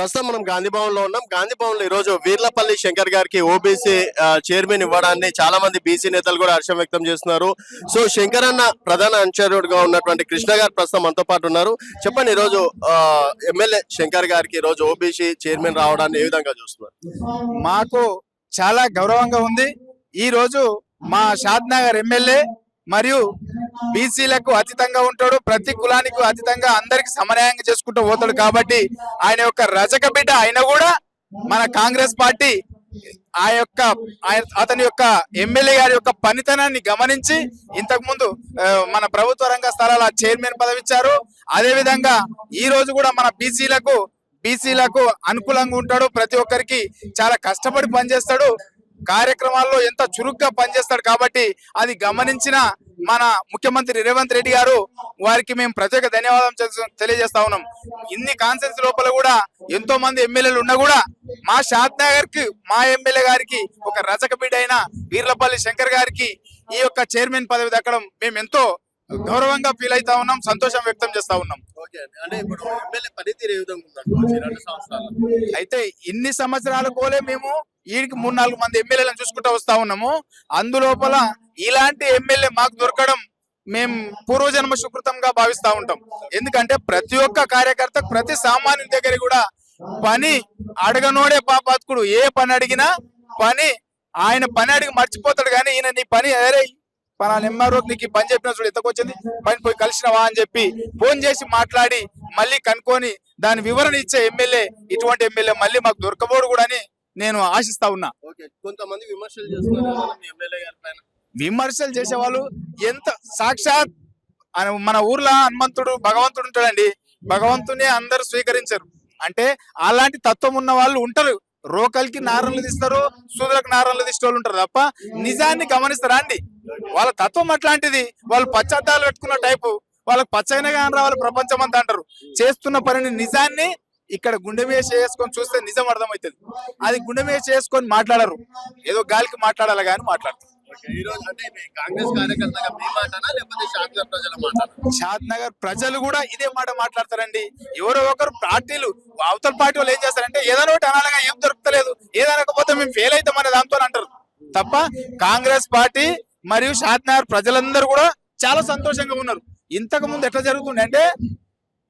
ప్రస్తుతం మనం గాంధీ భవన్ లో ఉన్నాం. గాంధీ భవన్ లో ఈ రోజు వీర్లపల్లి శంకర్ గారికి ఓబీసీ చైర్మన్ ఇవ్వడాన్ని చాలా మంది బీసీ నేతలు కూడా హర్షం వ్యక్తం చేస్తున్నారు. సో శంకర్ అన్న ప్రధాన అనుచరుడుగా ఉన్నటువంటి కృష్ణ గారు ప్రస్తుతం మనతో పాటు ఉన్నారు. చెప్పండి, ఈ రోజు ఎమ్మెల్యే శంకర్ గారికి ఈ రోజు ఓబీసీ చైర్మన్ రావడాన్ని ఏ విధంగా చూస్తున్నారు? మాకు చాలా గౌరవంగా ఉంది. ఈ రోజు మా షాద్ నగర్ ఎమ్మెల్యే మరియు బీసీలకు అతీతంగా ఉంటాడు, ప్రతి కులానికి అతీతంగా అందరికి సమన్యాయంగా చేసుకుంటూ పోతాడు. కాబట్టి ఆయన యొక్క రజక బిడ్డ అయినా కూడా మన కాంగ్రెస్ పార్టీ అతని యొక్క ఎమ్మెల్యే గారి యొక్క పనితనాన్ని గమనించి ఇంతకు ముందు మన ప్రభుత్వ రంగ స్థలాల చైర్మన్ పదవి ఇచ్చారు. అదే విధంగా ఈ రోజు కూడా మన బీసీలకు అనుకూలంగా ఉంటాడు. ప్రతి ఒక్కరికి చాలా కష్టపడి పనిచేస్తాడు, కార్యక్రమాల్లో ఎంత చురుగ్గా పనిచేస్తాడు. కాబట్టి అది గమనించిన మన ముఖ్యమంత్రి రేవంత్ రెడ్డి గారు వారికి మేము ప్రత్యేక ధన్యవాదాలు తెలియజేస్తా ఉన్నాం. ఇన్ని కాన్సెన్స్ లోపల కూడా ఎంతో మంది ఎమ్మెల్యేలు ఉన్నా కూడా మా షాద్ నగర్ కి మా ఎమ్మెల్యే గారికి ఒక రజక బిడ్డ అయిన వీర్లపల్లి శంకర్ గారికి ఈ యొక్క చైర్మన్ పదవి దక్కడం మేము ఎంతో గౌరవంగా ఫీల్ అవుతా ఉన్నాం, సంతోషం వ్యక్తం చేస్తా ఉన్నాం. అయితే ఇన్ని సంవత్సరాల కోలే మేము వీడికి 3-4 మంది ఎమ్మెల్యేలను చూసుకుంటూ వస్తా ఉన్నాము. అందులోపల ఇలాంటి ఎమ్మెల్యే మాకు దొరకడం మేము పూర్వజన్మ సుకృతంగా భావిస్తా ఉంటాం. ఎందుకంటే ప్రతి ఒక్క కార్యకర్త ప్రతి సామాన్యుని దగ్గర కూడా పని అడగనోడే పాపాత్కుడు. ఏ పని అడిగినా ఆయన పని అడిగి మర్చిపోతాడు, కానీ ఈయన నీ పని అరే పలానా ఎంఆర్ఓ నీకు పని చెప్పిన చూడు ఎంతకొచ్చింది, పని పోయి కలిసినవా అని చెప్పి ఫోన్ చేసి మాట్లాడి మళ్ళీ కనుక్కొని దాని వివరణ ఇచ్చే ఎమ్మెల్యే ఇటువంటి ఎమ్మెల్యే మళ్ళీ మాకు దొరకబోడు కూడా అని నేను ఆశిస్తా ఉన్నా. కొంతమంది విమర్శలు చేసే వాళ్ళు ఎంత సాక్షాత్ మన ఊర్లో హనుమంతుడు భగవంతుడు ఉంటాడండి, భగవంతుని అందరూ స్వీకరించరు. అంటే అలాంటి తత్వం ఉన్న వాళ్ళు ఉంటారు. రోకల్కి నారలు తీస్తారు, సూదులకు నారలు తీసే వాళ్ళు ఉంటారు తప్ప నిజాన్ని గమనిస్తారా అండి? వాళ్ళ తత్వం అట్లాంటిది. వాళ్ళు పచ్చద్దాలు పెట్టుకున్న టైపు, వాళ్ళకి పచ్చైన కానీ రావాలి ప్రపంచం అంతా అంటారు. చేస్తున్న పనిని నిజాన్ని ఇక్కడ గుండె మీద చేసుకొని చూస్తే నిజం అర్థమవుతుంది. అది గుండె మీద చేసుకొని మాట్లాడరు, ఏదో గాలికి మాట్లాడాలి కానీ మాట్లాడతారు. షాద్ నగర్ ప్రజలు కూడా ఇదే మాట మాట్లాడతారండి. ఎవరో ఒకరు పార్టీలు అవతల పార్టీ వాళ్ళు ఏం చేస్తారంటే ఏదైనా ఒకటి అనాలిగా ఏం దొరకలేదు, ఏదనకపోతే మేము ఫెయిల్ అవుతామనే దాంతో అంటారు తప్ప కాంగ్రెస్ పార్టీ మరియు షాద్ నగర్ ప్రజలందరూ కూడా చాలా సంతోషంగా ఉన్నారు. ఇంతకు ముందు ఎట్లా జరుగుతుంది అంటే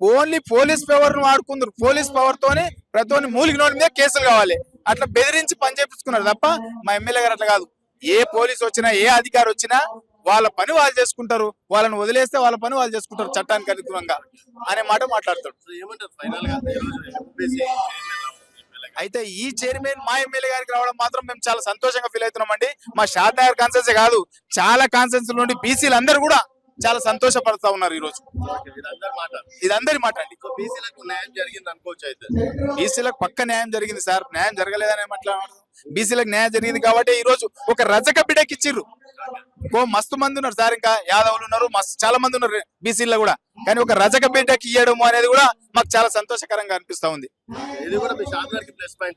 ఓన్లీ పోలీస్ పవర్ ను వాడుకుందరు. పోలీస్ పవర్ తోని ప్రతి ఒక్కరిని మూలికి నోటి మీద కేసులు కావాలి అట్లా బెదిరించి పని చేపించుకున్నారు తప్ప మా ఎమ్మెల్యే గారు అట్లా కాదు. ఏ పోలీస్ వచ్చినా ఏ అధికారి వచ్చినా వాళ్ళ పని వాళ్ళు చేసుకుంటారు, వాళ్ళని వదిలేస్తే వాళ్ళ పని వాళ్ళు చేసుకుంటారు చట్టానికి అనుగుణంగా అనే మాట మాట్లాడతాడు. అయితే ఈ చైర్మన్ మా ఎమ్మెల్యే గారికి రావడం మాత్రం మేము చాలా సంతోషంగా ఫీల్ అవుతున్నాం అండి. మా షాద్ నగర్ కాన్సెన్స్ కాదు, చాలా కాన్సెన్స్ నుండి బీసీలు అందరూ కూడా చాలా సంతోషపడతా ఉన్నారు. ఈ రోజు ఇది అందరి మాట అండి. బీసీలకు పక్క న్యాయం జరిగింది సార్, న్యాయం జరగలేదని మాట్లాడారు. బీసీలకు న్యాయం జరిగింది కాబట్టి ఈ రోజు ఒక రజక బిడ్డకి ఇచ్చిర్రు. మస్తు మంది ఉన్నారు సార్, ఇంకా యాదవులు ఉన్నారు, మస్తు చాలా మంది ఉన్నారు బీసీలో కూడా, కానీ ఒక రజక బిడ్డకి ఇవ్వడం అనేది కూడా మాకు చాలా సంతోషకరంగా అనిపిస్తా ఉంది.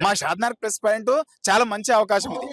మా షాద్ నగర్ ప్లస్ పాయింట్ చాలా మంచి అవకాశం ఇది.